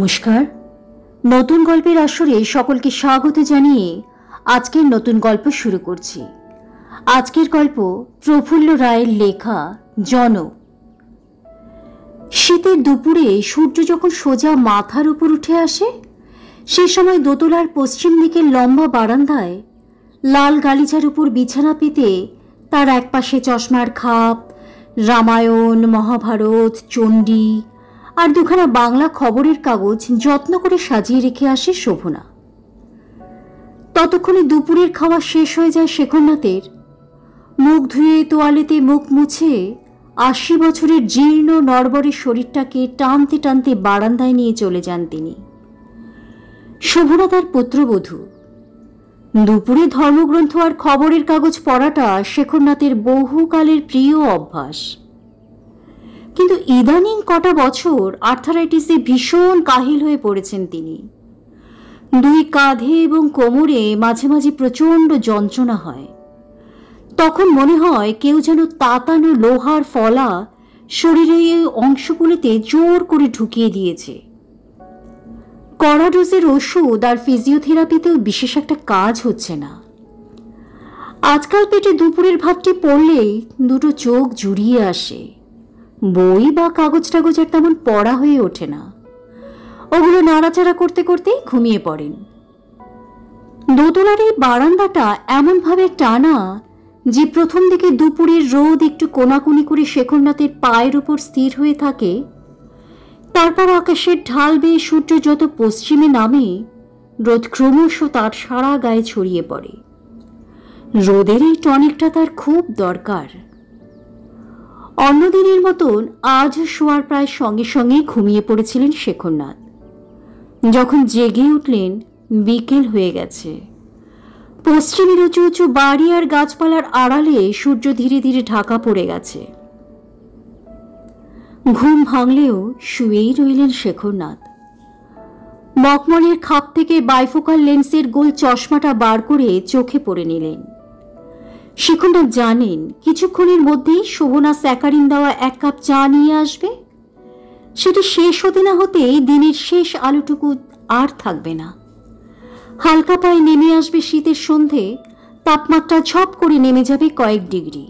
নমস্কার। নতুন গল্পের আসরে সকলকে স্বাগত জানিয়ে আজকের নতুন গল্প শুরু করছি। আজকের গল্প প্রফুল্ল রায়ের লেখা জন। শীতের দুপুরে সূর্য যখন সোজা মাথার উপর উঠে আসে, সে সময় দোতলার পশ্চিম দিকের লম্বা বারান্দায় লাল গালিচার উপর বিছানা পেতে তার একপাশে চশমার খাপ, রামায়ণ, মহাভারত, চণ্ডী আর দুখানা বাংলা খবরের কাগজ যত্ন করে সাজিয়ে রেখে আসে শোভনা। ততক্ষণে দুপুরের খাওয়া শেষ হয়ে যায় শেখরনাথের। মুখ ধুয়ে তোয়ালেতে মুখ মুছে ৮০ বছরের জীর্ণ নড়বড়ে শরীরটাকে টানতে টানতে বারান্দায় নিয়ে চলে যান তিনি। শোভনা তার পুত্রবধূ। দুপুরে ধর্মগ্রন্থ আর খবরের কাগজ পড়াটা শেখরনাথের বহুকালের প্রিয় অভ্যাস। কিন্তু ইদানিং কটা বছর আর্থারাইটিসে ভীষণ কাহিল হয়ে পড়েছেন তিনি। দুই কাঁধে এবং কোমরে মাঝে মাঝে প্রচণ্ড যন্ত্রণা হয়। তখন মনে হয় কেউ যেন তাতানো লোহার ফলা শরীরের এই অংশগুলিতে জোর করে ঢুকিয়ে দিয়েছে। কড়া ডোজের ওষুধ আর ফিজিওথেরাপিতেও বিশেষ একটা কাজ হচ্ছে না। আজকাল পেটে দুপুরের ভাতটি পড়লেই দুটো চোখ জুড়িয়ে আসে। বই বা কাগজ টাগজ আর তেমন পড়া হয়ে ওঠে না। ওগুলো নাড়াচাড়া করতে করতেই ঘুমিয়ে পড়েন। দোতলার এই বারান্দাটা এমনভাবে টানা যে প্রথম দিকে দুপুরের রোদ একটু কোনাকুনি করে শেখরনাথের পায়ের উপর স্থির হয়ে থাকে। তারপর আকাশের ঢাল বেয়ে সূর্য যত পশ্চিমে নামে, রোদ ক্রমশ তার সারা গায়ে ছড়িয়ে পড়ে। রোদের এই টনিকটা তার খুব দরকার। অন্যদিনের মতন আজ শোয়ার প্রায় সঙ্গে সঙ্গেই ঘুমিয়ে পড়েছিলেন শেখরনাথ। যখন জেগে উঠলেন বিকেল হয়ে গেছে। পশ্চিমের উঁচু উঁচু বাড়ি আর গাছপালার আড়ালে সূর্য ধীরে ধীরে ঢাকা পড়ে গেছে। ঘুম ভাঙলেও শুয়েই রইলেন শেখরনাথ। মখমলের খাপ থেকে বাইফোকাল লেন্সের গোল চশমাটা বার করে চোখে পড়ে নিলেন। শেখরনাথ জানেন কিছুক্ষণের মধ্যেই শোভনা স্যাকারিন দেওয়া 1 কাপ চা নিয়ে আসবে। সেটি শেষ হতে না হতেই দিনের শেষ আলোটুকু আর থাকবে না। হালকা পায়ে নেমে আসবে শীতের সন্ধে, তাপমাত্রা ঝপ করে নেমে যাবে কয়েক ডিগ্রি।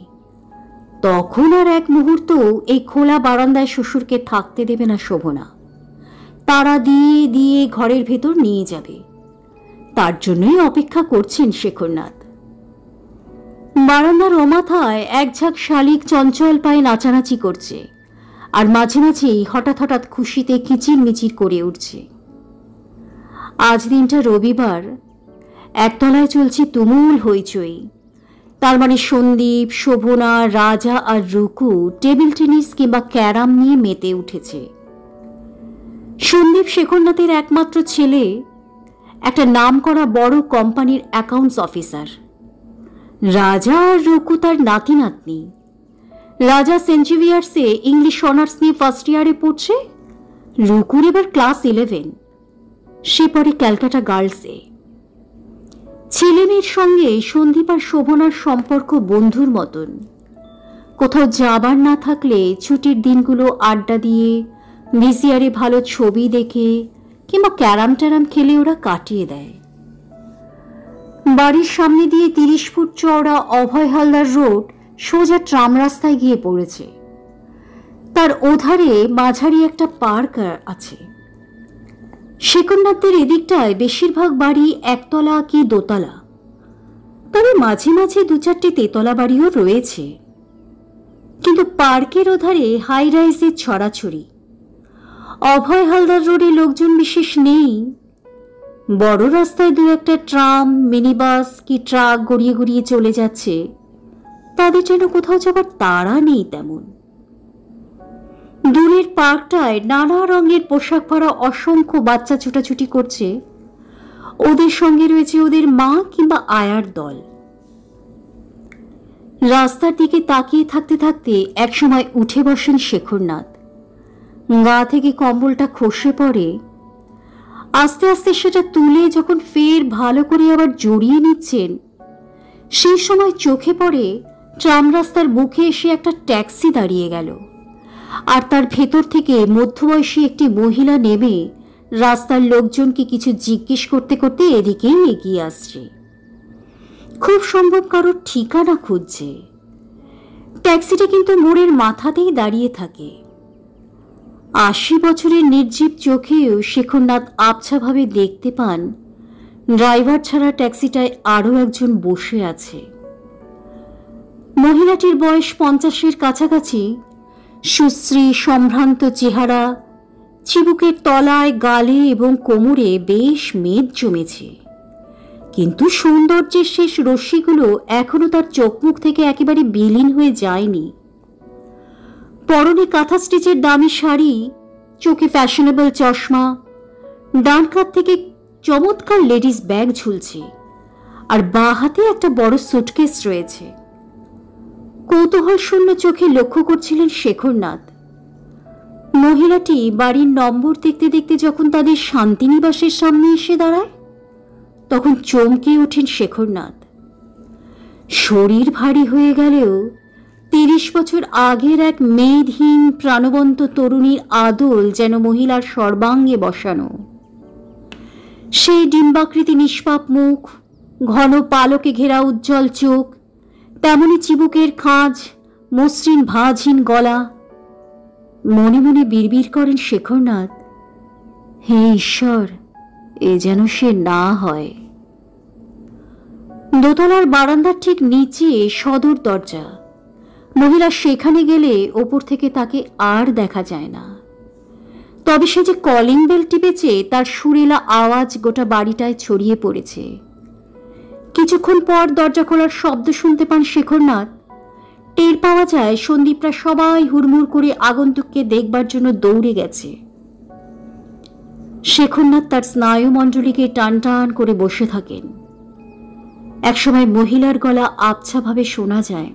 তখন আর এক মুহূর্ত এই খোলা বারান্দায় শ্বশুরকে থাকতে দেবে না শোভনা। তাড়া দিয়ে দিয়ে ঘরের ভেতর নিয়ে যাবে। তার জন্যই অপেক্ষা করছেন শেখরনাথ। বারান্দার ওমাথায় এক ঝাঁক শালিক চঞ্চল পায়ে নাচানাচি করছে, আর মাঝে মাঝেই হঠাৎ হঠাৎ খুশিতে কিচির মিচির করে উঠছে। আজ দিনটা রবিবার। একতলায় চলছে তুমুল হইচই। তার মানে সন্দীপ, শোভনা, রাজা আর রুকু টেবিল টেনিস কিংবা ক্যারাম নিয়ে মেতে উঠেছে। সন্দীপ শেখরনাথের একমাত্র ছেলে, একটা নামকরা বড় কোম্পানির অ্যাকাউন্টস অফিসার। রাজা আর রুকু তার নাতি নাতনি। রাজা সেন্ট জেভিয়ার্সে ইংলিশ অনার্স নিয়ে ফার্স্ট ইয়ারে পড়ছে। রুকুর এবার ক্লাস 11। সে পড়ে ক্যালকাটা গার্লসে। ছেলে মেয়ের সঙ্গে সন্দীপ আর শোভনার সম্পর্ক বন্ধুর মতন। কোথাও যাবার না থাকলে ছুটির দিনগুলো আড্ডা দিয়ে, ভিসিআরে ভালো ছবি দেখে কিংবা ক্যারাম ট্যারাম খেলে ওরা কাটিয়ে দেয়। বাড়ির সামনে দিয়ে 30 ফুট চওড়া অভয় হালদার রোড সোজা ট্রাম রাস্তায় গিয়ে পড়েছে। তার ওধারে মাঝারি একটা পার্ক আছে। শেখরনাথদের এদিকটায় বেশিরভাগ বাড়ি একতলা কি দোতলা, তবে মাঝে মাঝে 2-4টে তেতলা বাড়িও রয়েছে। কিন্তু পার্কের ওধারে হাই রাইজের ছড়াছড়ি। অভয় হালদার রোডে লোকজন বিশেষ নেই। বড় রাস্তায় 2-একটা ট্রাম, মিনি বাস কি ট্রাক গড়িয়ে গড়িয়ে চলে যাচ্ছে। তাদের যেন কোথাও যাবার তাড়া নেই তেমন। দূরের পার্কটায় নানা রঙের পোশাক পরা অসংখ্য বাচ্চা ছুটাছুটি করছে। ওদের সঙ্গে রয়েছে ওদের মা কিংবা আয়ার দল। রাস্তার দিকে তাকিয়ে থাকতে থাকতে একসময় উঠে বসেন শেখরনাথ। গা থেকে কম্বলটা খসে পড়ে। আস্তে আস্তে সেটা তুলে যখন ফের ভালো করে আবার জড়িয়ে নিচ্ছেন, সেই সময় চোখে পড়ে ট্রাম রাস্তার বুকে এসে একটা ট্যাক্সি দাঁড়িয়ে গেল। আর তার ভেতর থেকে মধ্যবয়সী একটি মহিলা নেমে রাস্তার লোকজনকে কিছু জিজ্ঞেস করতে করতে এদিকেই এগিয়ে আসছে। খুব সম্ভব কারোর ঠিকানা খুঁজছে। ট্যাক্সিটা কিন্তু মোড়ের মাথাতেই দাঁড়িয়ে থাকে। 80 বছরের নির্জীব চোখেও শেখরনাথ আবছাভাবে দেখতে পান ড্রাইভার ছাড়া ট্যাক্সিটায় আরও একজন বসে আছে। মহিলাটির বয়স 50-এর কাছাকাছি, সুশ্রী সম্ভ্রান্ত চেহারা, চিবুকের তলায়, গালে এবং কোমরে বেশ মেদ জমেছে, কিন্তু সৌন্দর্যের শেষ রশ্মিগুলো এখনো তার চোখ মুখ থেকে একেবারে বিলীন হয়ে যায়নি। পরনে কাঁথা স্টিচের দামি শাড়ি, চোখে ফ্যাশনেবল চশমা, ডান কাঁধ থেকে চমৎকার লেডিস ব্যাগ ঝুলছে, আর বাঁ হাতে একটা বড় সুটকেস রয়েছে। কৌতূহল শূন্য চোখে লক্ষ্য করছিলেন শেখরনাথ। মহিলাটি বাড়ির নম্বর দেখতে দেখতে যখন তাদের শান্তিনিবাসের সামনে এসে দাঁড়ায়, তখন চমকে ওঠেন শেখরনাথ। শরীর ভারী হয়ে গেলেও 30 বছর আগের এক মেদহীন প্রাণবন্ত তরুণীর আদল যেন মহিলার সর্বাঙ্গে বসানো। সেই ডিম্বাকৃতি নিষ্পাপ মুখ, ঘন পালকে ঘেরা উজ্জ্বল চোখ, তেমনি চিবুকের খাঁজ, মসৃণ ভাঁজহীন গলা। মনে মনে বিড়বিড় করেন শেখরনাথ, হে ঈশ্বর, এ যেন সে না হয়। দোতলার বারান্দার ঠিক নিচে সদর দরজা। মহিলা সেখানে গেলে ওপর থেকে তাকে আর দেখা যায় না। তবে সে যে কলিং বেল টিপেছে তার সুরেলা আওয়াজ গোটা বাড়িটায় ছড়িয়ে পড়েছে। কিছুক্ষণ পর দরজা খোলার শব্দ শুনতে পান শেখরনাথ। টের পাওয়া যায় সন্দীপরা সবাই হুড়মুড় করে আগন্তুককে দেখবার জন্য দৌড়ে গেছে। শেখরনাথ তার স্নায়ুমণ্ডলীকে টান টান করে বসে থাকেন। একসময় মহিলার গলা আবছাভাবে শোনা যায়,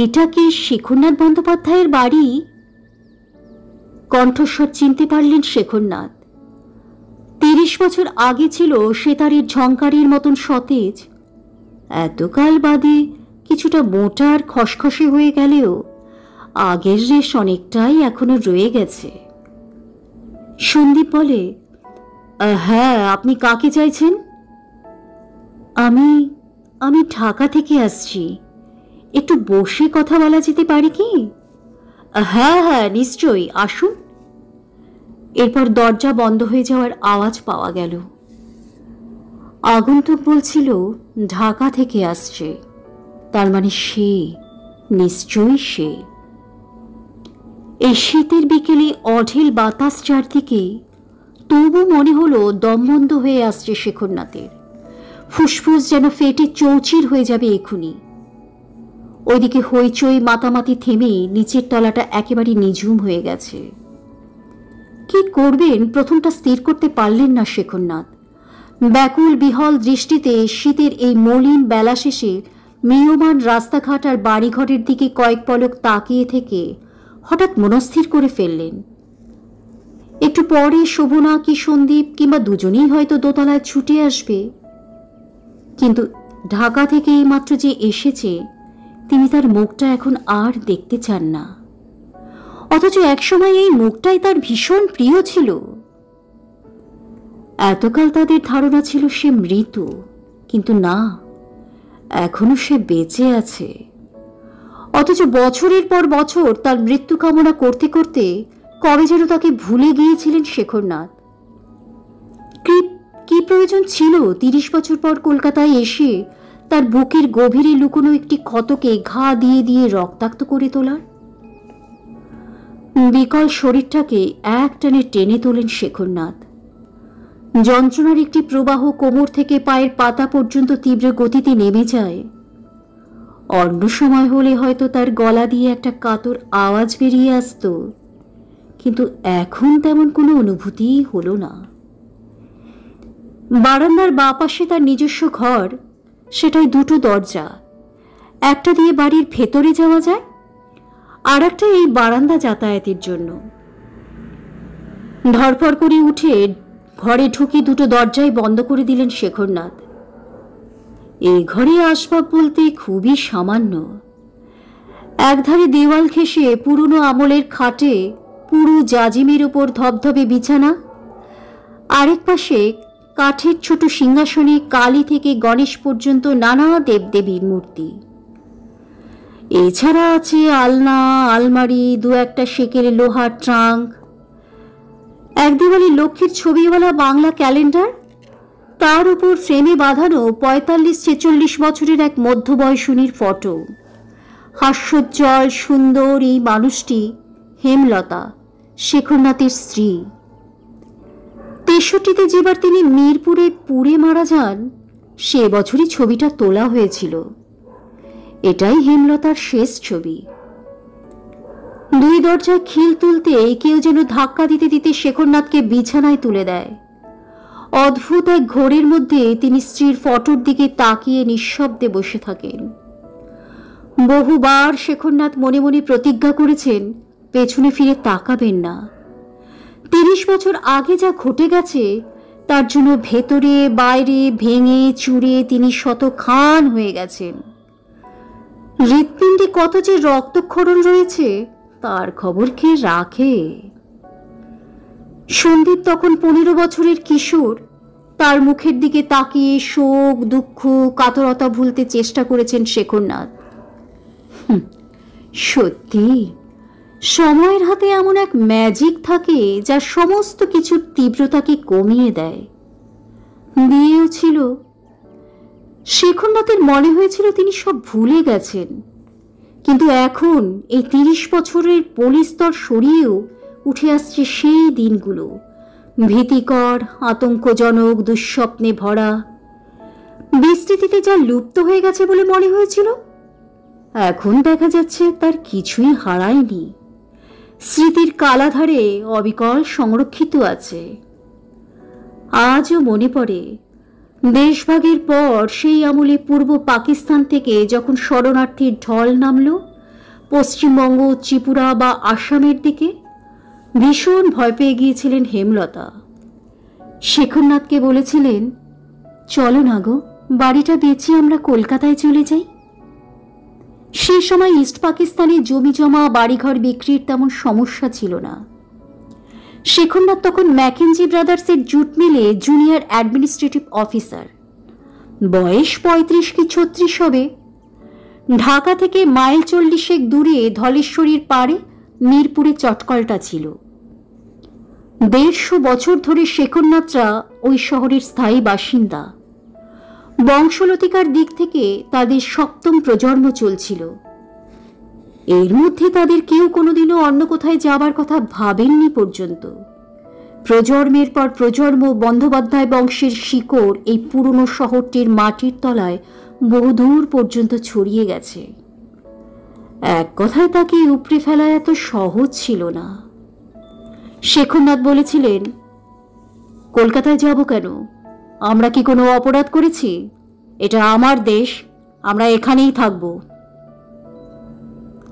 এটা কি শেখরনাথ বন্দ্যোপাধ্যায়ের বাড়ি? কণ্ঠস্বর চিনতে পারলেন শেখরনাথ। 30 বছর আগে ছিল সেতারের ঝংকারের মতন সতেজ। এতকাল বাদে কিছুটা মোটা আর খসখসে হয়ে গেলেও আগের রেশ অনেকটাই এখনো রয়ে গেছে। সন্দীপ বলে, হ্যাঁ, আপনি কাকে চাইছেন? আমি ঢাকা থেকে আসছি, একটু বসে কথা বলা যেতে পারে কি? হ্যাঁ হ্যাঁ, নিশ্চয়ই, আসুন। এরপর দরজা বন্ধ হয়ে যাওয়ার আওয়াজ পাওয়া গেল। আগন্তুক বলছিল ঢাকা থেকে আসছে, তার মানে সে, নিশ্চয়ই সে। এই শীতের বিকেলে অঢেল বাতাস চারদিকে, তবু মনে হলো দম বন্ধ হয়ে আসছে শেখরনাথের। ফুসফুস যেন ফেটে চৌচির হয়ে যাবে এখুনি। ওইদিকে হইচই মাতামাতি থেমে নিচের তলাটা একেবারে নিঝুম হয়ে গেছে। কি করবেন প্রথমটা স্থির করতে পারলেন না শেখরনাথ। ব্যাকুল বিহল দৃষ্টিতে শীতের এই মলিন বেলা শেষে ম্রিয়মাণ রাস্তাঘাট আর বাড়িঘরের দিকে কয়েক পলক তাকিয়ে থেকে হঠাৎ মনস্থির করে ফেললেন, একটু পরে শোভনা কি সন্দীপ কিংবা দুজনেই হয়তো দোতলায় ছুটে আসবে। কিন্তু ঢাকা থেকে এই মাত্র যে এসেছে, তিনি তার মুখটা এখন আর দেখতে চান না। অথচ একসময় এই মুখটাই তার ভীষণ প্রিয় ছিল। এতকাল তাদের ধারণা ছিল সে মৃত, কিন্তু না, এখনো সে বেঁচে আছে। অথচ বছরের পর বছর তার মৃত্যু কামনা করতে করতে কবে যেন তাকে ভুলে গিয়েছিলেন শেখরনাথ। কি প্রয়োজন ছিল 30 বছর পর কলকাতায় এসে তার বুকের গভীরে লুকোনো একটি ক্ষতকে ঘা দিয়ে দিয়ে রক্তাক্ত করে তোলার? বিকল শরীরটাকে এক টানে টেনে তোলেন শেখরনাথ। যন্ত্রণার একটি প্রবাহ কোমর থেকে পায়ের পাতা পর্যন্ত তীব্র গতিতে নেমে যায়। অন্য সময় হলে হয়তো তার গলা দিয়ে একটা কাতর আওয়াজ বেরিয়ে আসত, কিন্তু এখন তেমন কোনো অনুভূতিই হলো না। বারান্দার বাঁ পাশে তার নিজস্ব ঘর, সেটাই দুটো দরজা। একটা দিয়ে বাড়ির ভেতরে যাওয়া যায়, আর একটা এই বারান্দা যাতায়াতের জন্য। ধরফর করে উঠে ঘরে ঢুকে দুটো দরজাই বন্ধ করে দিলেন শেখরনাথ। এই ঘরে আসবাব বলতে খুবই সামান্য। একধারে দেওয়াল ঘেঁষে পুরনো আমলের খাটে পুরু জাজিমের উপর ধবধবে বিছানা, আরেক পাশে কাঠের ছোট সিংহাসনে কালী থেকে গণেশ পর্যন্ত নানা দেবদেবীর মূর্তি। এছাড়া আছে আলনা, আলমারি, দু একটা সেকের লোহার ট্রাঙ্ক, এক দেওয়ালে লক্ষ্মীর ছবিওয়ালা বাংলা ক্যালেন্ডার, তার উপর ফ্রেমে বাঁধানো ৪৫-৪৬ বছরের এক মধ্যবয়সিনীর ফটো। হাস্যোজ্জ্বল সুন্দর এই মানুষটি হেমলতা, শেখরনাথের স্ত্রী। ৬৩-তে যেবার তিনি মিরপুরে পুড়ে মারা যান, সে বছরই ছবিটা তোলা হয়েছিল। এটাই হেমলতার শেষ ছবি। দুই দরজায় খিল তুলতে কেউ যেন ধাক্কা দিতে দিতে শেখরনাথকে বিছানায় তুলে দেয়। অদ্ভুত এক ঘোরের মধ্যে তিনি স্ত্রীর ফটোর দিকে তাকিয়ে নিঃশব্দে বসে থাকেন। বহুবার শেখরনাথ মনে মনে প্রতিজ্ঞা করেছেন পেছনে ফিরে তাকাবেন না। ৩০ বছর আগে যা ঘটে গেছে তার জন্য ভেতরে বাইরে ভেঙে চুরে তিনি শতখান হয়ে গেছেন। হৃৎপিণ্ডে কত যে রক্তক্ষরণ রয়েছে তার খবর কে রাখে? সন্দীপ তখন ১৫ বছরের কিশোর। তার মুখের দিকে তাকিয়ে শোক, দুঃখ, কাতরতা ভুলতে চেষ্টা করেছেন শেখরনাথ। সত্যি সময়ের হাতে এমন এক ম্যাজিক থাকে যা সমস্ত কিছুর তীব্রতাকে কমিয়ে দেয়। দিয়েও ছিল। শেখরনাথের মনে হয়েছিল তিনি সব ভুলে গেছেন, কিন্তু এখন এই ৩০ বছরের পলিস্তর সরিয়েও উঠে আসছে সেই দিনগুলো, ভীতিকর, আতঙ্কজনক, দুঃস্বপ্নে ভরা। বিস্মৃতিতে যা লুপ্ত হয়ে গেছে বলে মনে হয়েছিল, এখন দেখা যাচ্ছে তার কিছুই হারায়নি, স্মৃতির কালাধারে অবিকল সংরক্ষিত আছে। আজও মনে পড়ে দেশভাগের পর সেই আমলে পূর্ব পাকিস্তান থেকে যখন শরণার্থীর ঢল নামল পশ্চিমবঙ্গ, ত্রিপুরা বা আসামের দিকে, ভীষণ ভয় পেয়ে গিয়েছিলেন হেমলতা। শেখরনাথকে বলেছিলেন, চলো না গো, বাড়িটা বেচে আমরা কলকাতায় চলে যাই। সেই সময় ইস্ট পাকিস্তানে জমি জমা বাড়িঘর বিক্রির তেমন সমস্যা ছিল না। শেখরনাথ তখন ম্যাকেঞ্জি ব্রাদার্সের জুট মিলে জুনিয়র অ্যাডমিনিস্ট্রেটিভ অফিসার। বয়স ৩৫ কি ৩৬ হবে। ঢাকা থেকে মাইল ৪০ দূরে ধলেশ্বরীর পাড়ে মিরপুরে চটকলটা ছিল। ১৫০ বছর ধরে শেখরনাথরা ওই শহরের স্থায়ী বাসিন্দা। বংশলতিকার দিক থেকে তাদের ৭ম প্রজন্ম চলছিল। এর মধ্যে তাদের কেউ কোনোদিনও অন্য কোথায় যাবার কথা ভাবেননি পর্যন্ত। প্রজন্মের পর প্রজন্ম বন্দ্যোপাধ্যায় বংশের শিকড় এই পুরনো শহরটির মাটির তলায় বহুদূর পর্যন্ত ছড়িয়ে গেছে। এক কথায় তাকে উপড়ে ফেলা এত সহজ ছিল না। শেখরনাথ বলেছিলেন, কলকাতায় যাব কেন? আমরা কি কোনো অপরাধ করেছি? এটা আমার দেশ, আমরা এখানেই থাকব।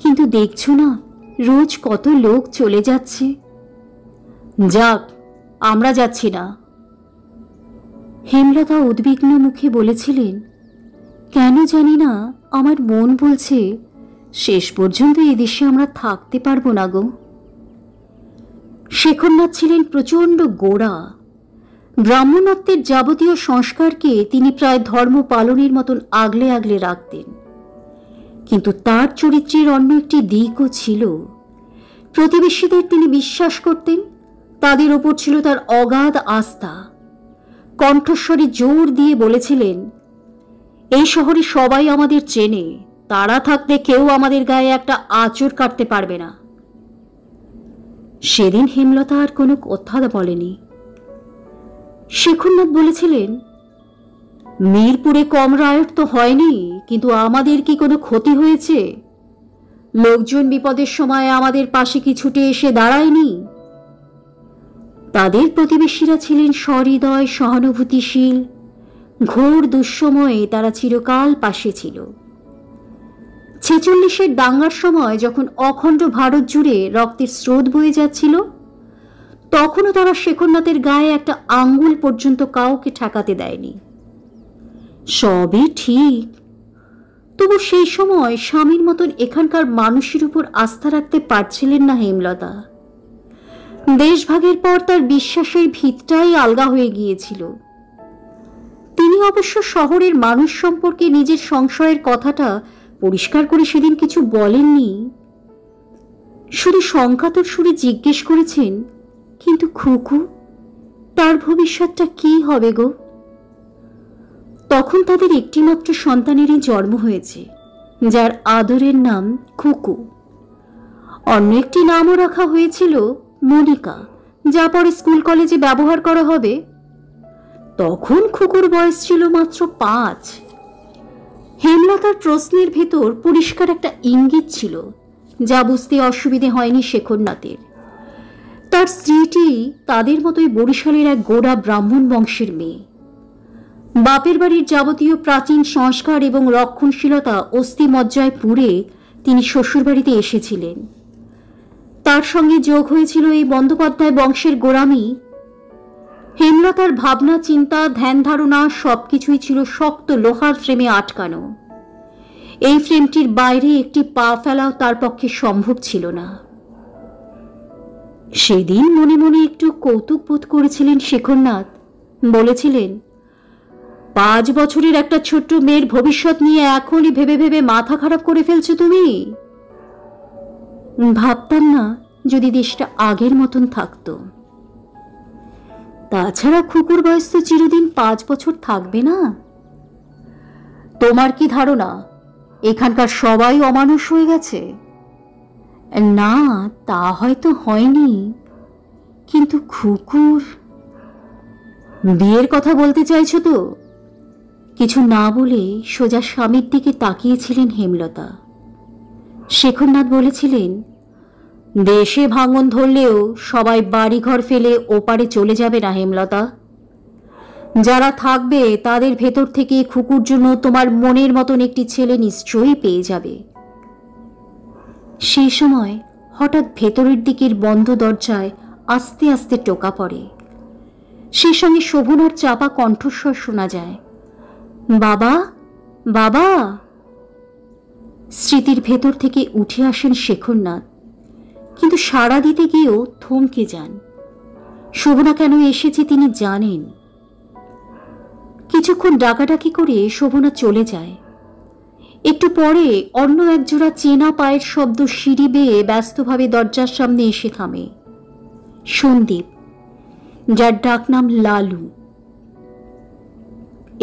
কিন্তু দেখছো না রোজ কত লোক চলে যাচ্ছে। যাক, আমরা যাচ্ছি না। হেমলতা উদ্বিগ্ন মুখে বলেছিলেন, কেন জানি না আমার মন বলছে শেষ পর্যন্ত এদেশে আমরা থাকতে পারবো না গো। শেখরনাথ ছিলেন প্রচণ্ড গোঁড়া। ব্রাহ্মণত্বের যাবতীয় সংস্কারকে তিনি প্রায় ধর্ম পালনের মতন আগলে আগলে রাখতেন। কিন্তু তার চরিত্রের অন্য একটি দিকও ছিল। প্রতিবেশীদের তিনি বিশ্বাস করতেন, তাদের ওপর ছিল তার অগাধ আস্থা। কণ্ঠস্বরে জোর দিয়ে বলেছিলেন, এই শহরে সবাই আমাদের চেনে, তারা থাকতে কেউ আমাদের গায়ে একটা আঁচড় কাটতে পারবে না। সেদিন হেমলতা আর কোনো কথা বলেনি। শেখরনাথ বলেছিলেন, মিরপুরে কম রায়ট তো হয়নি, কিন্তু আমাদের কি কোনো ক্ষতি হয়েছে? লোকজন বিপদের সময় আমাদের পাশে কি ছুটে এসে দাঁড়ায়নি? তাদের প্রতিবেশীরা ছিলেন সহৃদয়, সহানুভূতিশীল। ঘোর দুঃসময়ে তারা চিরকাল পাশে ছিল। ৪৬-এর দাঙ্গার সময় যখন অখণ্ড ভারত জুড়ে রক্তের স্রোত বয়ে যাচ্ছিল, তখনও তারা শেখরনাথের গায়ে একটা আঙ্গুল পর্যন্ত কাউকে ঠেকাতে দেয়নি। সবই ঠিক, তবু সেই সময় স্বামীর মতন এখানকার মানুষের উপর আস্থা রাখতে পারছিলেন না হেমলতা। দেশভাগের পর তার বিশ্বাসের ভিতটাই আলগা হয়ে গিয়েছিল। তিনি অবশ্য শহরের মানুষ সম্পর্কে নিজের সংশয়ের কথাটা পরিষ্কার করে সেদিন কিছু বলেননি, শুধু শঙ্কাতুর সুরে জিজ্ঞেস করেছেন, কিন্তু খুকু, তার ভবিষ্যৎটা কি হবে গো? তখন তাদের একটিমাত্র সন্তানেরই জন্ম হয়েছে, যার আদরের নাম খুকু। অন্য একটি নামও রাখা হয়েছিল মনিকা, যা পরে স্কুল কলেজে ব্যবহার করা হবে। তখন খুকুর বয়স ছিল মাত্র 5। হেমলতার প্রশ্নের ভেতর পরিষ্কার একটা ইঙ্গিত ছিল, যা বুঝতে অসুবিধে হয়নি শেখরনাথের। তার স্ত্রীটি তাদের মতোই বরিশালের এক গোড়া ব্রাহ্মণ বংশের মেয়ে। বাপের বাড়ির যাবতীয় প্রাচীন সংস্কার এবং রক্ষণশীলতা অস্থিমজ্জায় পুড়ে তিনি শ্বশুরবাড়িতে এসেছিলেন। তার সঙ্গে যোগ হয়েছিল এই বন্দ্যোপাধ্যায় বংশের গোড়ামি। হেমলতার ভাবনা, চিন্তা, ধ্যান ধারণা সবকিছুই ছিল শক্ত লোহার ফ্রেমে আটকানো। এই ফ্রেমটির বাইরে একটি পা ফেলাও তার পক্ষে সম্ভব ছিল না। সেদিন মনে মনে একটু কৌতুক বোধ করেছিলেন শেখরনাথ। বলেছিলেন, 5 বছরের একটা ছোট্ট মেয়ের ভবিষ্যৎ নিয়ে এখনই ভেবে ভেবে মাথা খারাপ করে ফেলছো তুমি। ভাবতাম না যদি দেশটা আগের মতন থাকতো। তাছাড়া খুকুর বয়স তো চিরদিন 5 বছর থাকবে না। তোমার কি ধারণা এখানকার সবাই অমানুষ হয়ে গেছে? না, তা হয়তো হয়নি, কিন্তু খুকুর বিয়ের কথা বলতে চাইছো তো? কিছু না বলে সোজা স্বামীর দিকে তাকিয়েছিলেন হেমলতা। শেখরনাথ বলেছিলেন, দেশে ভাঙন ধরলেও সবাই বাড়িঘর ফেলে ওপারে চলে যাবে না হেমলতা। যারা থাকবে তাদের ভেতর থেকে খুকুর জন্য তোমার মনের মতন একটি ছেলে নিশ্চয়ই পেয়ে যাবে। সেই সময় হঠাৎ ভেতরের দিকের বন্ধ দরজায় আস্তে আস্তে টোকা পড়ে। সেই সঙ্গে শোভনার চাপা কণ্ঠস্বর শোনা যায়, বাবা, বাবা। স্মৃতির ভেতর থেকে উঠে আসেন শেখরনাথ, কিন্তু সাড়া দিতে গিয়েও থমকে যান। শোভনা কেন এসেছে তিনি জানেন। কিছুক্ষণ ডাকাডাকি করে শোভনা চলে যায়। একটু পরে অন্য একজোড়া চেনা পায়ের শব্দ সিঁড়ি বেয়ে ব্যস্তভাবে দরজার সামনে এসে থামে। সন্দীপ, যার ডাকনাম লালু।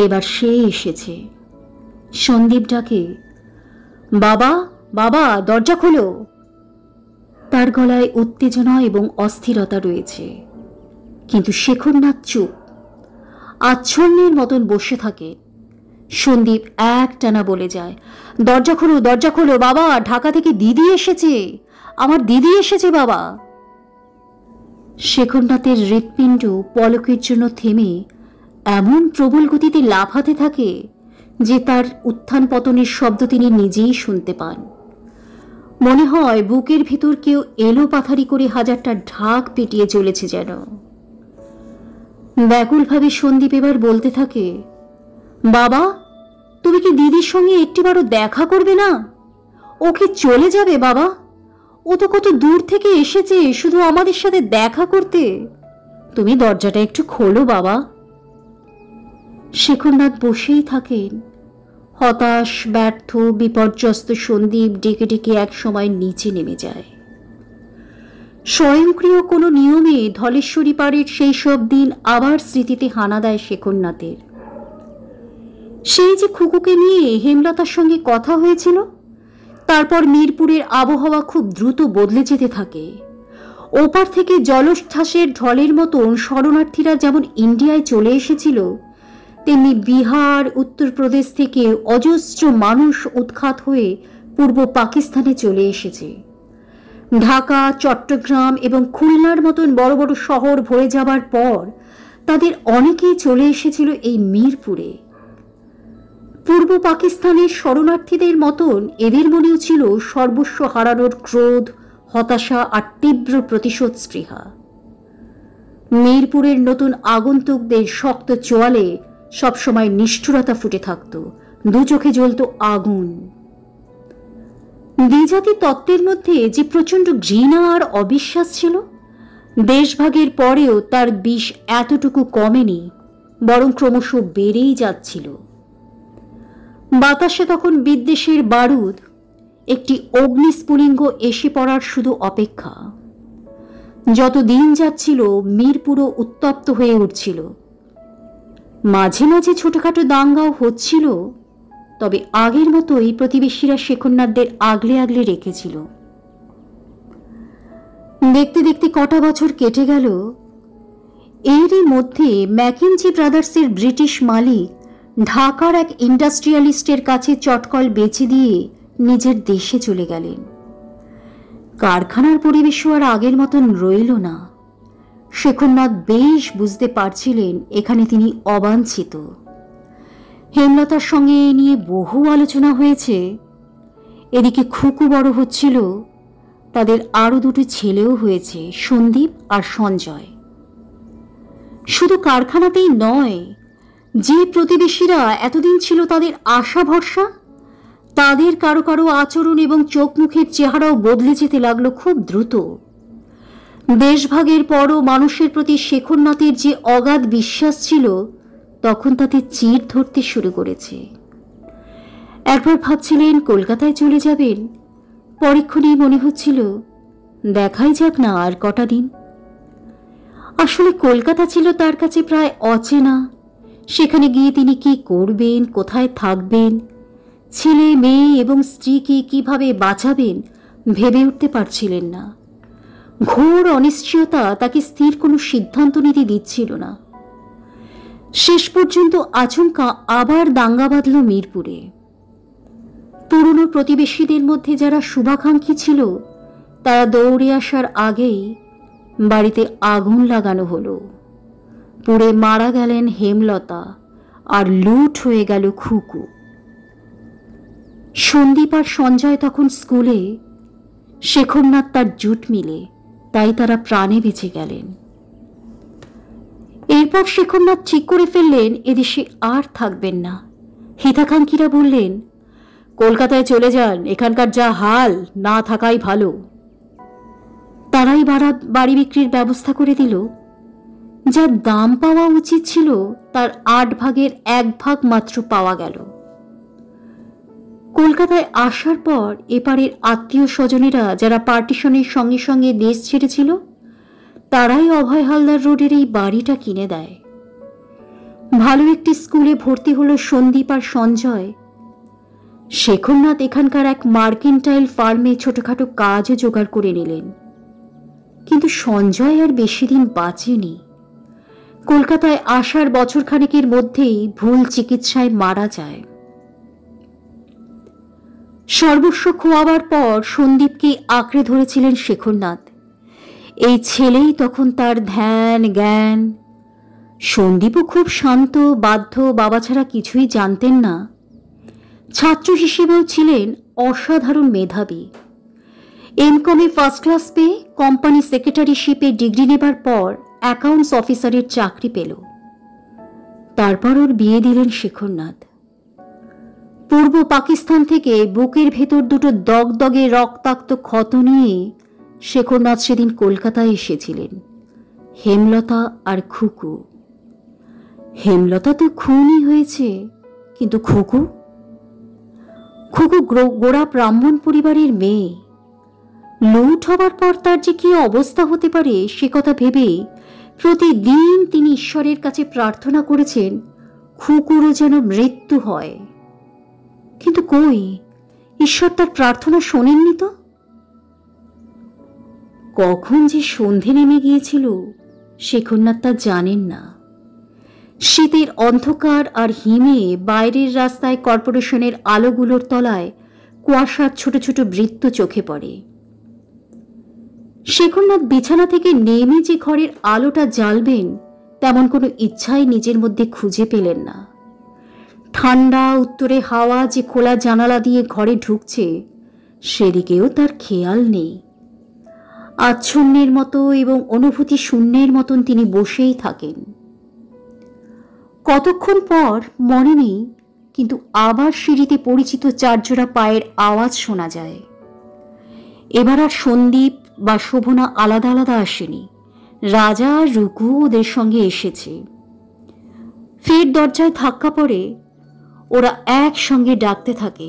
এবার সে এসেছে। সন্দীপ ডাকে, বাবা, বাবা, দরজা খোলো। তার গলায় উত্তেজনা এবং অস্থিরতা রয়েছে, কিন্তু শেখরনাথ চুপ, আচ্ছন্নের মতন বসে থাকে। সন্দীপ একটানা বলে যায়, দরজা খোলো, দরজা খোলো বাবা, ঢাকা থেকে দিদি এসেছে, আমার দিদি এসেছে বাবা। শেখরনাথের হৃৎপিণ্ড পলকের জন্য থেমে এমন প্রবল গতিতে লাফাতে থাকে যে তার উত্থান পতনের শব্দ তিনি নিজেই শুনতে পান। মনে হয় বুকের ভিতর কেউ এলো পাথারি করে হাজারটা ঢাক পেটিয়ে চলেছে যেন। ব্যাকুলভাবে সন্দীপ এবার বলতে থাকে, বাবা, তুমি কি দিদির সঙ্গে একটিবারও দেখা করবে না? ও কি চলে যাবে বাবা? ও তো কত দূর থেকে এসেছে শুধু আমাদের সাথে দেখা করতে। তুমি দরজাটা একটু খোলো বাবা। শেখরনাথ বসেই থাকেন। হতাশ, ব্যর্থ, বিপর্যস্ত সন্দীপ ডেকে ডেকে এক সময় নিচে নেমে যায়। স্বয়ংক্রিয় কোনো নিয়মে ধলেশ্বরী পাড়ের সেই সব দিন আবার স্মৃতিতে হানা দেয় শেখরনাথের। সেই যে খুকুকে নিয়ে হেমলতার সঙ্গে কথা হয়েছিল, তারপর মিরপুরের আবহাওয়া খুব দ্রুত বদলে যেতে থাকে। ওপার থেকে জলোচ্ছ্বাসের ঢলের মতন শরণার্থীরা যেমন ইন্ডিয়ায় চলে এসেছিল, তেমনি বিহার, উত্তরপ্রদেশ থেকে অজস্র মানুষ উৎখাত হয়ে পূর্ব পাকিস্তানে চলে এসেছে। ঢাকা, চট্টগ্রাম এবং খুলনার মতন বড় বড় শহর ভরে যাবার পর তাদের অনেকেই চলে এসেছিল এই মিরপুরে। পূর্ব পাকিস্তানের শরণার্থীদের মতন এদের মনেও ছিল সর্বস্ব হারানোর ক্রোধ, হতাশা আর তীব্র প্রতিশোধ স্পৃহা। মিরপুরের নতুন আগন্তুকদের শক্ত চোয়ালে সবসময় নিষ্ঠুরতা ফুটে থাকত, দু চোখে জ্বলত আগুন। দ্বিজাতি তত্ত্বের মধ্যে যে প্রচণ্ড ঘৃণা আর অবিশ্বাস ছিল, দেশভাগের পরেও তার বিষ এতটুকু কমেনি, বরং ক্রমশ বেড়েই যাচ্ছিল। বাতাসে তখন বিদ্বেষের বারুদ, একটি অগ্নিস্ফুলিঙ্গ এসে পড়ার শুধু অপেক্ষা। যত দিন যাচ্ছিল মিরপুরও উত্তপ্ত হয়ে উঠছিল। মাঝে মাঝে ছোটখাটো দাঙ্গাও হচ্ছিল, তবে আগের মতোই প্রতিবেশীরা শেখরনাথদের আগলে আগলে রেখেছিল। দেখতে দেখতে কটা বছর কেটে গেল। এরই মধ্যে ম্যাকেনজি ব্রাদার্সের ব্রিটিশ মালিক ঢাকার এক ইন্ডাস্ট্রিয়ালিস্টের কাছে চটকল বেচে দিয়ে নিজের দেশে চলে গেলেন। কারখানার পরিবেশও আর আগের মতন রইল না। শেখরনাথ বেশ বুঝতে পারছিলেন এখানে তিনি অবাঞ্ছিত। হেমলতার সঙ্গে এ নিয়ে বহু আলোচনা হয়েছে। এদিকে খুকু বড় হচ্ছিল, তাদের আরো দুটো ছেলেও হয়েছে, সন্দীপ আর সঞ্জয়। শুধু কারখানাতেই নয়, যে প্রতিবেশীরা এতদিন ছিল তাদের আশা ভরসা, তাদের কারো কারো আচরণ এবং চোখ মুখের চেহারাও বদলে যেতে লাগলো খুব দ্রুত। দেশভাগের পরও মানুষের প্রতি শেখরনাথের যে অগাধ বিশ্বাস ছিল, তখন তাতে চির ধরতে শুরু করেছে। একবার ভাবছিলেন কলকাতায় চলে যাবেন, পরক্ষণেই মনে হচ্ছিল দেখাই যাক না আর কটা দিন। আসলে কলকাতা ছিল তার কাছে প্রায় অচেনা। সেখানে গিয়ে তিনি কি করবেন, কোথায় থাকবেন, ছেলে মেয়ে এবং স্ত্রীকে কিভাবে বাঁচাবেন ভেবে উঠতে পারছিলেন না। ঘোর অনিশ্চয়তা তাকে স্থির কোনো সিদ্ধান্ত নিতে দিচ্ছিল না। শেষ পর্যন্ত আচমকা আবার দাঙ্গা বাঁধল মিরপুরে। পুরনো প্রতিবেশীদের মধ্যে যারা শুভাকাঙ্ক্ষী ছিল, তারা দৌড়ে আসার আগেই বাড়িতে আগুন লাগানো হলো। পুড়ে মারা গেলেন হেমলতা, আর লুট হয়ে গেল খুকু। সন্দীপ আর সঞ্জয় তখন স্কুলে, শেখরনাথ তার জুট মিলে, তাই তারা প্রাণে বেঁচে গেলেন। এরপর শেখরনাথ ঠিক করে ফেললেন এদেশে আর থাকবেন না। হিতাকাঙ্ক্ষীরা বললেন, কলকাতায় চলে যান, এখানকার যা হাল, না থাকাই ভালো। তারাই বাড়ি বিক্রির ব্যবস্থা করে দিল। যা দাম পাওয়া উচিত ছিল তার 8 ভাগের 1 ভাগ মাত্র পাওয়া গেল। কলকাতায় আসার পর এপারের আত্মীয় স্বজনেরা যারা পার্টিশনের সঙ্গে সঙ্গে দেশ ছেড়েছিল, তারাই অভয় হালদার রোডের এই বাড়িটা কিনে দেয়। ভালো একটি স্কুলে ভর্তি হলো সন্দীপ আর সঞ্জয়। শেখরনাথ এখানকার এক মার্কেন্টাইল ফার্মে ছোটখাটো কাজও জোগাড় করে নিলেন। কিন্তু সঞ্জয় আর বেশি দিন বাঁচেনি। কলকাতায় আসার বছরখানেকের মধ্যেই ভুল চিকিৎসায় মারা যায়। সর্বস্ব খোয়াবার পর সন্দীপকে আঁকড়ে ধরেছিলেন শেখরনাথ। এই ছেলেই তখন তার ধ্যান জ্ঞান। সন্দীপও খুব শান্ত, বাধ্য, বাবা ছাড়া কিছুই জানতেন না। ছাত্র হিসেবেও ছিলেন অসাধারণ মেধাবী। এমকমে ফার্স্ট ক্লাস পেয়ে কোম্পানি সেক্রেটারিশিপে ডিগ্রি নেবার পর অ্যাকাউন্টস অফিসারের চাকরি পেল। তারপর ওর বিয়ে দিলেন শেখরনাথ। পূর্ব পাকিস্তান থেকে বুকের ভেতর দুটো দগদগে রক্তাক্ত ক্ষত নিয়ে শেখরনাথ সেদিন কলকাতায় এসেছিলেন। হেমলতা আর খুকু। হেমলতা তো খুনই হয়েছে, কিন্তু খুকু গোড়া ব্রাহ্মণ পরিবারের মেয়ে। লুট হবার পর তার যে কি অবস্থা হতে পারে সে কথা ভেবে প্রতিদিন তিনি ঈশ্বরের কাছে প্রার্থনা করেছেন খুকুরও যেন মৃত্যু হয়। কিন্তু কই, ঈশ্বর তার প্রার্থনা শোনেননি তো। কখন যে সন্ধে নেমে গিয়েছিল শেখরনাথ তা জানেন না। শীতের অন্ধকার আর হিমে বাইরের রাস্তায় কর্পোরেশনের আলোগুলোর তলায় কুয়াশার ছোট ছোট বৃত্ত চোখে পড়ে। শেখরনাথ বিছানা থেকে নেমে যে ঘরের আলোটা জ্বালবেন তেমন কোনো ইচ্ছাই নিজের মধ্যে খুঁজে পেলেন না। ঠান্ডা উত্তরে হাওয়া যে খোলা জানালা দিয়ে ঘরে ঢুকছে সেদিকেও তার খেয়াল নেই। আচ্ছন্নের মতো এবং অনুভূতি শূন্যের মতন তিনি বসেই থাকেন। কতক্ষণ পর মনে নেই, কিন্তু আবার সিঁড়িতে পরিচিত 4 জোড়া পায়ের আওয়াজ শোনা যায়। এবার আর সন্দীপ বা শোভনা আলাদা আলাদা আসেনি, রাজা আর রুকু ওদের সঙ্গে এসেছে। ফের দরজায় ধাক্কা পড়ে। ওরা একসঙ্গে ডাকতে থাকে,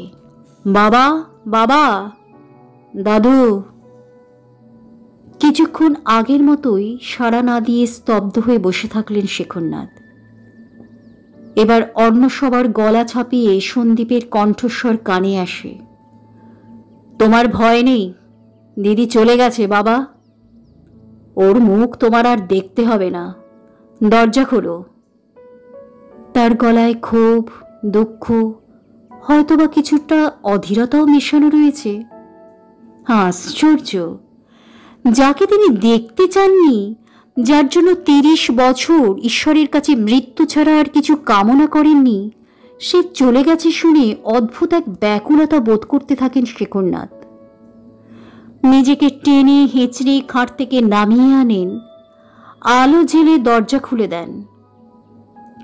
বাবা, বাবা, দাদু। কিছুক্ষণ আগের মতোই সাড়া না দিয়ে স্তব্ধ হয়ে বসে থাকলেন শেখরনাথ। এবার অন্য সবার গলা ছাপিয়ে সন্দীপের কণ্ঠস্বর কানে আসে, তোমার ভয় নেই, দিদি চলে গেছে বাবা। ওর মুখ তোমার আর দেখতে হবে না, দরজা খোলো। তার গলায় ক্ষোভ, দুঃখ, হয়তোবা কিছুটা অধীরতাও মেশানো রয়েছে। আশ্চর্য, যাকে তিনি দেখতে চাননি, যার জন্য 30 বছর ঈশ্বরের কাছে মৃত্যু ছাড়া আর কিছু কামনা করেননি, সে চলে গেছে শুনে অদ্ভুত এক ব্যাকুলতা বোধ করতে থাকেন শেখরনাথ। নিজেকে টেনে হেঁচড়ে খাট থেকে নামিয়ে আনেন, আলো জেলে দরজা খুলে দেন।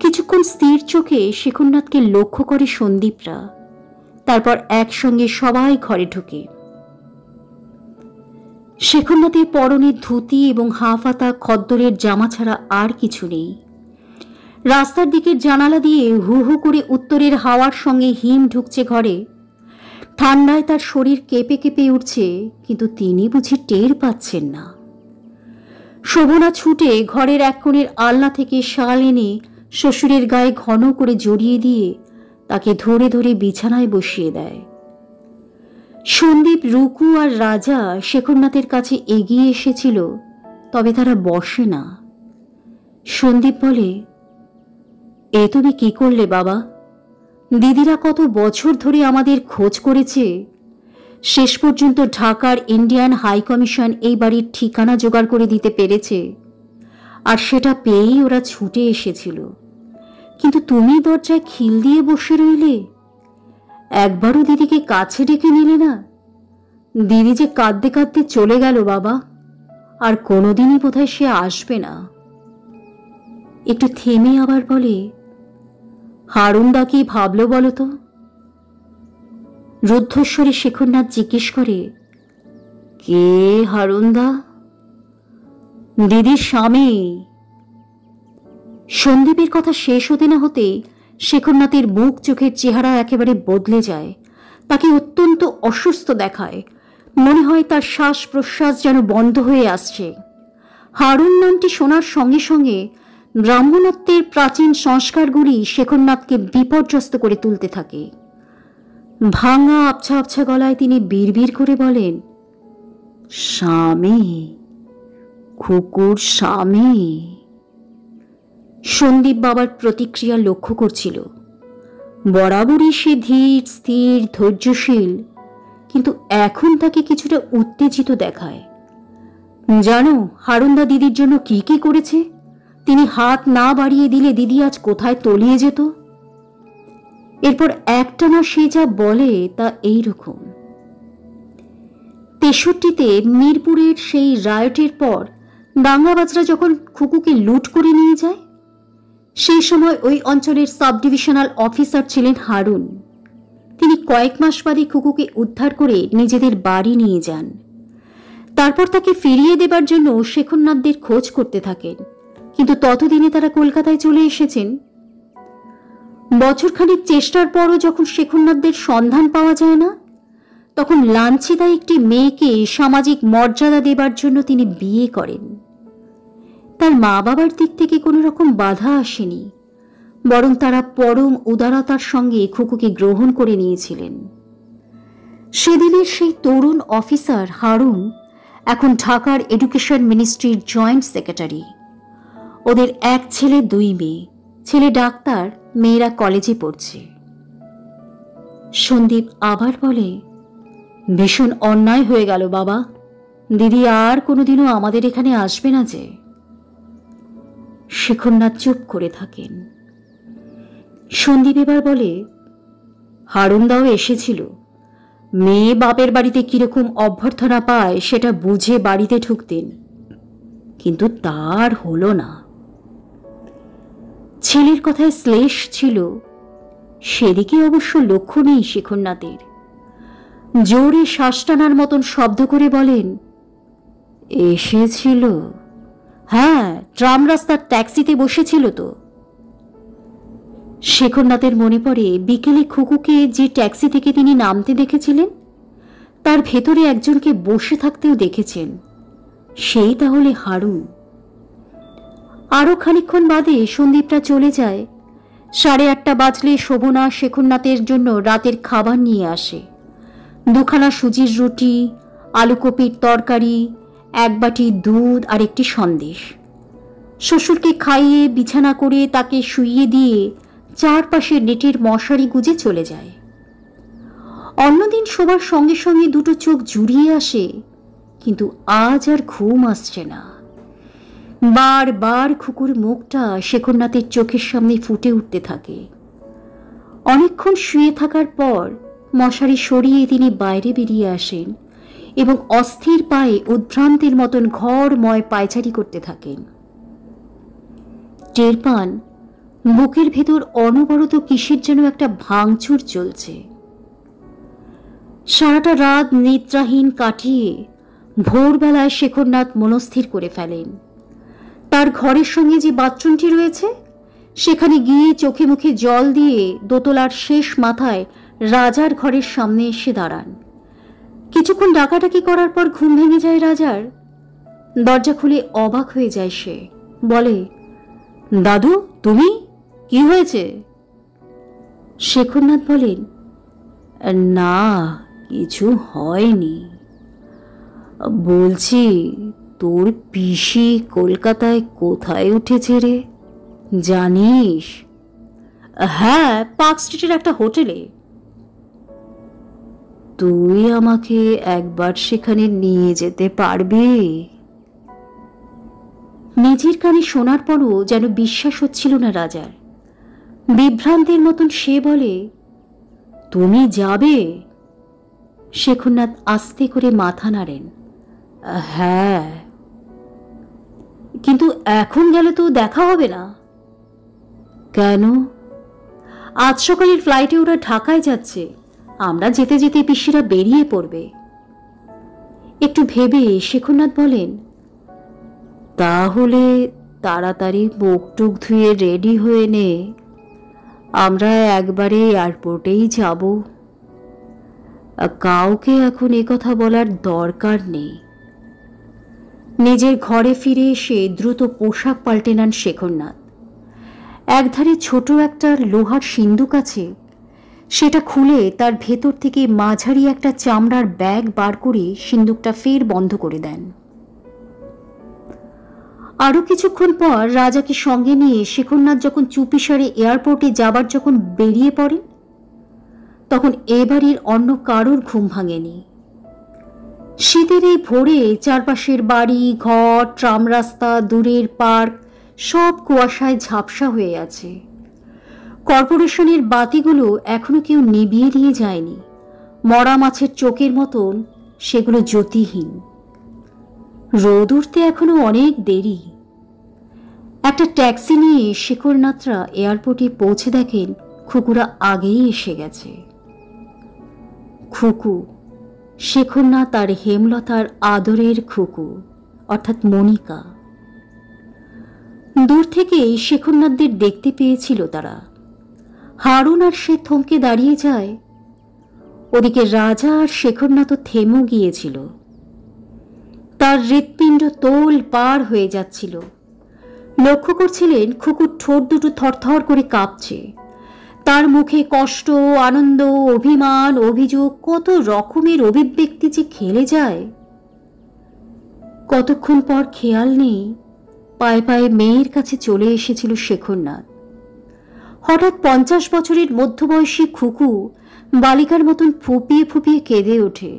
কিছুক্ষণ স্থির চোখে শেখরনাথকে লক্ষ্য করে সন্দীপরা, তারপর একসঙ্গে সবাই ঘরে ঢুকে। শেখরনাথের পরনে ধুতি এবং হাফাতা খদ্দরের জামা ছাড়া আর কিছু নেই। রাস্তার দিকের জানালা দিয়ে হু হু করে উত্তরের হাওয়ার সঙ্গে হিম ঢুকছে ঘরে। ঠান্ডায় তার শরীর কেঁপে কেঁপে উঠছে, কিন্তু তিনি বুঝি টের পাচ্ছেন না। শোভনা ছুটে ঘরের এক কোণের আলনা থেকে শাল এনে শ্বশুরের গায়ে ঘন করে জড়িয়ে দিয়ে তাকে ধরে ধরে বিছানায় বসিয়ে দেয়। সন্দীপ, রুকু আর রাজা শেখরনাথের কাছে এগিয়ে এসেছিল, তবে তারা বসে না। সন্দীপ বলে, এ তুমি কি করলে বাবা? দিদিরা কত বছর ধরে আমাদের খোঁজ করেছে, শেষ পর্যন্ত ঢাকার ইন্ডিয়ান হাই কমিশন এই বাড়ির ঠিকানা জোগাড় করে দিতে পেরেছে, আর সেটা পেয়েই ওরা ছুটে এসেছিল। কিন্তু তুমি দরজায় খিল দিয়ে বসে রইলে, একবারও দিদিকে কাছে ডেকে নিলে না। দিদি যে কাঁদতে কাঁদতে চলে গেল বাবা, আর কোনোদিনই বোধহয় সে আসবে না। একটু থেমে আবার বলে, হারুনদা কি ভাবলো বলো তো? রুদ্ধস্বরে শেখরনাথ জিজ্ঞেস করে, কে হারুনদা? দিদির স্বামী। সন্দীপের কথা শেষ হতে না হতে শেখরনাথের মুখ চোখের চেহারা একেবারে বদলে যায়। তাকে অত্যন্ত অসুস্থ দেখায়, মনে হয় তার শ্বাস প্রশ্বাস যেন বন্ধ হয়ে আসছে। হারুন নামটি শোনার সঙ্গে সঙ্গে ব্রাহ্মণত্বের প্রাচীন সংস্কারগুলি শেখরনাথকে বিপর্যস্ত করে তুলতে থাকে। ভাঙা আবছা আবছা গলায় তিনি বিড়বিড় করে বলেন, স্বামী, খুকুর স্বামী। সন্দীপ বাবার প্রতিক্রিয়া লক্ষ্য করছিল। বরাবরই সে ধীর, স্থির, ধৈর্যশীল, কিন্তু এখন তাকে কিছুটা উত্তেজিত দেখায়। জানো হারুনদা দিদির জন্য কি কি করেছে? তিনি হাত না বাড়িয়ে দিলে দিদি আজ কোথায় তলিয়ে যেত। এরপর একটানা সে যা বলে তা এইরকম। 63-তে মিরপুরের সেই রায়টের পর দাঙ্গাবাজরা যখন খুকুকে লুট করে নিয়ে যায়, সেই সময় ওই অঞ্চলের সাব ডিভিশনাল অফিসার ছিলেন হারুন। তিনি কয়েক মাস বাদে খুকুকে উদ্ধার করে নিজেদের বাড়ি নিয়ে যান। তারপর তাকে ফিরিয়ে দেবার জন্য শেখরনাথদের খোঁজ করতে থাকেন, কিন্তু ততদিনে তারা কলকাতায় চলে এসেছেন। বছরখানিক চেষ্টার পরও যখন শেখরনাথদের সন্ধান পাওয়া যায় না, তখন লাঞ্ছিতা একটি মেয়েকে সামাজিক মর্যাদা দেবার জন্য তিনি বিয়ে করেন। তার মা বাবার দিক থেকে কোনো রকম বাধা আসেনি, বরং তারা পরম উদারতার সঙ্গে খুকুকে গ্রহণ করে নিয়েছিলেন। সেদিনের সেই তরুণ অফিসার হারুন এখন ঢাকার এডুকেশন মিনিস্ট্রির জয়েন্ট সেক্রেটারি। ওদের এক ছেলে, 2 মেয়ে। ছেলে ডাক্তার, মেয়েরা কলেজে পড়ছে। সন্দীপ আবার বলে, ভীষণ অন্যায় হয়ে গেল বাবা, দিদি আর কোনোদিনও আমাদের এখানে আসবে না যে। শেখরনাথ চুপ করে থাকেন। সন্দীপ এবার বলে, হারুনদাও এসেছিল, মেয়ে বাপের বাড়িতে কিরকম অভ্যর্থনা পায় সেটা বুঝে বাড়িতে ঢুকতেন, কিন্তু তার হলো না। ছেলের কথায় শ্লেষ ছিল, সেদিকে অবশ্য লক্ষ্য নেই শেখরনাথের। জোরে শ্বাস টানার মতন শব্দ করে বলেন, এসেছিল, হ্যাঁ, ট্রাম রাস্তার ট্যাক্সিতে বসেছিল তো। শেখরনাথের মনে পড়ে বিকেলে খুকুকে যে ট্যাক্সি থেকে তিনি নামতে দেখেছিলেন, তার ভেতরে একজনকে বসে থাকতেও দেখেছেন। সেই তাহলে হারুন। আরো খানিকক্ষণ বাদে সন্দীপটা চলে যায়। 8:30 বাজলে শোভনা শেখরনাথের জন্য রাতের খাবার নিয়ে আসে। 2খানা সুজির রুটি, আলুকপির তরকারি, 1 বাটি দুধ আর একটি সন্দেশ। শ্বশুরকে খাইয়ে বিছানা করে তাকে শুইয়ে দিয়ে চারপাশে নেটের মশারি গুজে চলে যায়। অন্যদিন শোবার সঙ্গে সঙ্গে দুটো চোখ জুড়িয়ে আসে, কিন্তু আজ আর ঘুম আসছে না। বারবার খুকুর মুখটা শেখরনাথের চোখের সামনে ফুটে উঠতে থাকে। অনেকক্ষণ শুয়ে থাকার পর মশারি সরিয়ে তিনি বাইরে বেরিয়ে আসেন এবং অস্থির পায়ে উদ্ভ্রান্তের মতন ঘরময় পায়চারি করতে থাকেন। টের পান বুকের ভেতর অনবরত কিসের যেন একটা ভাঙচুর চলছে। সারাটা রাত নিদ্রাহীন কাটিয়ে ভোরবেলায় শেখরনাথ মনস্থির করে ফেলেন তার ঘরের সঙ্গে যে বাথরুমটি রয়েছে সেখানে গিয়ে চোখে মুখে জল দিয়ে দোতলার শেষ মাথায় রাজার ঘরের সামনে এসে দাঁড়ান। কিছুক্ষণ ডাকাডাকি করার পর ঘুম ভেঙে যায় রাজার। দরজা খুলে অবাক হয়ে যায় সে। বলে, দাদু তুমি? কি হয়েছে? শেখরনাথ বলেন, না কিছু হয়নি। বলছি তোর পিসি কলকাতায় কোথায় উঠেছে রে, জানিস? হ্যাঁ, পার্ক স্ট্রিটের একটা হোটেলে। তুই আমাকে একবার সেখানে নিয়ে যেতে পারবি? নিজের কানে শোনার পরও যেন বিশ্বাস হচ্ছিল না রাজার। বিভ্রান্তের মতন সে বলে, তুমি যাবে? শেখরনাথ আস্তে করে মাথা নাড়েন। হ্যাঁ। কিন্তু এখন গেলে তো দেখা হবে না। কেন? আজ সকালের ফ্লাইটে ওরা ঢাকায় যাচ্ছে, আমরা যেতে যেতে পিসিরা বেরিয়ে পড়বে। একটু ভেবে শেখরনাথ বলেন, তাহলে তাড়াতাড়ি মুখ টুক ধুয়ে রেডি হয়ে নে, আমরা একবারে এয়ারপোর্টেই যাব। কাউকে এখন কথা বলার দরকার নেই। নিজের ঘরে ফিরে এসে দ্রুত পোশাক পাল্টে নেন শেখরনাথ। একধারে ছোট একটা লোহার সিন্দুক আছে, সেটা খুলে তার ভেতর থেকে মাঝারি একটা চামড়ার ব্যাগ বার করে সিন্দুকটা ফের বন্ধ করে দেন। আরো কিছুক্ষণ পর রাজাকে সঙ্গে নিয়ে শেখরনাথ যখন চুপিসারে এয়ারপোর্টে যাবার যখন বেরিয়ে পড়েন, তখন এ বাড়ির অন্য কারোর ঘুম ভাঙেনি। শীতের এই ভোরে চারপাশের বাড়ি ঘর, ট্রাম রাস্তা, দূরের পার্ক সব কুয়াশায় ঝাপসা হয়ে আছে। কর্পোরেশনের বাতিগুলো এখনো কেউ নিভিয়ে দিয়ে যায়নি। মরা মাছের চোখের মতন সেগুলো জ্যোতিহীন। রোদ উঠতে এখনো অনেক দেরি। একটা ট্যাক্সি নিয়ে শেখরনাথরা এয়ারপোর্টে পৌঁছে দেখেন খুকুরা আগেই এসে গেছে। খুকু, শেখরনাথ আর হেমলতার আদরের খুকু, অর্থাৎ মনিকা। দূর থেকেই শেখরনাথদের দেখতে পেয়েছিল তারা। হারুন আর সে থমকে দাঁড়িয়ে যায়। ওদিকে রাজা আর শেখরনাথও থেমে গিয়েছিল। তার হৃৎপিণ্ড তোল পার হয়ে যাচ্ছিল। লক্ষ্য করছিলেন খুকুর ঠোঁট দুটো থরথর করে কাঁপছে। তার মুখে কষ্ট, আনন্দ, অভিমান, অভিযোগ, কত রকমের অভিব্যক্তি যে খেলে যায়। কতক্ষণ পর খেয়াল নেই, পায়ে পায়ে মেয়ের কাছে চলে এসেছিল শেখরনাথ। হঠাৎ 50 বছরের মধ্যবয়সী খুকু বালিকার মতন ফুপিয়ে ফুপিয়ে কেঁদে ওঠে।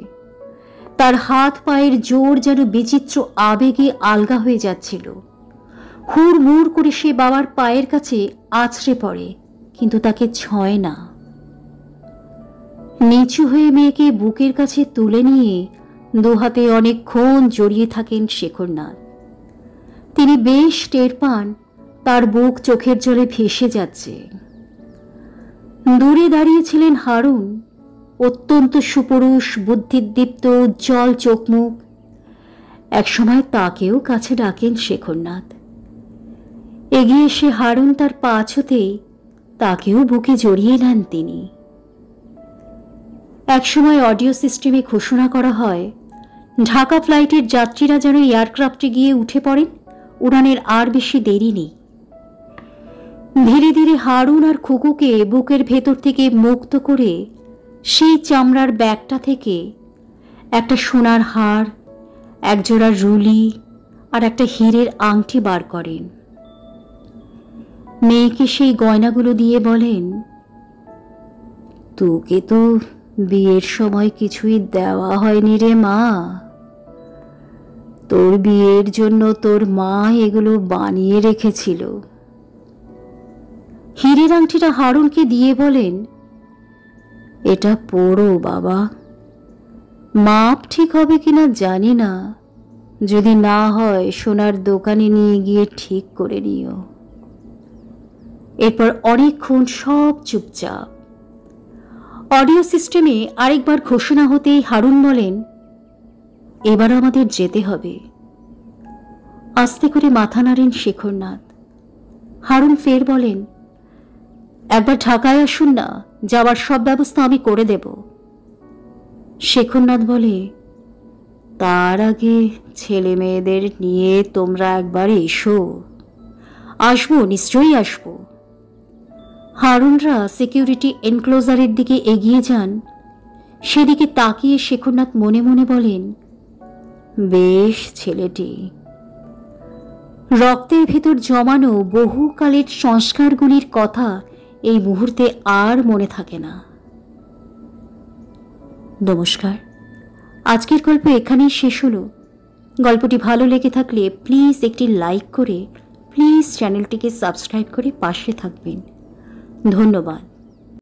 তার হাত পায়ের জোর যেন বিচিত্র আবেগে আলগা হয়ে যাচ্ছিল। হুড়মুড় করে সে বাবার পায়ের কাছে আছড়ে পড়ে, কিন্তু তাকে ছোঁয় না। নিচু হয়ে মেয়েকে বুকের কাছে তুলে নিয়ে দুহাতে অনেকক্ষণ জড়িয়ে থাকেন শেখরনাথ। তিনি বেশ টের পান তার বুক চোখের জলে ভেসে যাচ্ছে। দূরে দাঁড়িয়েছিলেন হারুন, অত্যন্ত সুপুরুষ, বুদ্ধিদীপ্ত, উজ্জ্বল চোখমুখ। একসময় তাকেও কাছে ডাকেন শেখরনাথ। এগিয়ে এসে হারুন তার পা ছুঁতেই তাকেও বুকে জড়িয়ে নেন তিনি। একসময় অডিও সিস্টেমে ঘোষণা করা হয়, ঢাকা ফ্লাইটের যাত্রীরা যেন এয়ারক্রাফটে গিয়ে উঠে পড়েন, উড়ানের আর বেশি দেরি নেই। ধীরে ধীরে হারুন আর খুকুকে বুকের ভেতর থেকে মুক্ত করে সেই চামড়ার ব্যাগটা থেকে একটা সোনার হার, একজোড়া রুলি আর একটা হীরের আংটি বার করেন। মেয়েকে সেই গয়নাগুলো দিয়ে বলেন, তোকে তো বিয়ের সময় কিছুই দেওয়া হয়নি রে মা, তোর বিয়ের জন্য তোর মা এগুলো বানিয়ে রেখেছিল। হীরের আংটিটা হারুনকে দিয়ে বলেন, এটা পড়ো বাবা, মাপ ঠিক হবে কিনা জানি না, যদি না হয় সোনার দোকানে নিয়ে গিয়ে ঠিক করে নিও। এরপর অনেকক্ষণ সব চুপচাপ। অডিও সিস্টেমে আরেকবার ঘোষণা হতেই হারুন বলেন, এবার আমাদের যেতে হবে। আস্তে করে মাথা নাড়েন শেখরনাথ। হারুন ফের বলেন, একবার ঢাকায় আসুন না, যাওয়ার সব ব্যবস্থা আমি করে দেব। শেখরনাথ বলে, তার আগে ছেলে মেয়েদের নিয়ে তোমরা একবার এসো। আসবো, নিশ্চয়ই আসবো। হারুনরা সিকিউরিটি এনক্লোজারের দিকে এগিয়ে যান। সেদিকে তাকিয়ে শেখরনাথ মনে মনে বলেন, বেশ ছেলেটি। রক্তের ভেতর জমানো বহুকালের সংস্কারগুলির কথা এই মুহূর্তে আর মনে থাকে না। নমস্কার, আজকের গল্প এখানেই শেষ হলো। গল্পটি ভালো লেগে থাকলে প্লিজ একটি লাইক করে, প্লিজ চ্যানেলটিকে সাবস্ক্রাইব করে পাশে থাকবেন। ধন্যবাদ।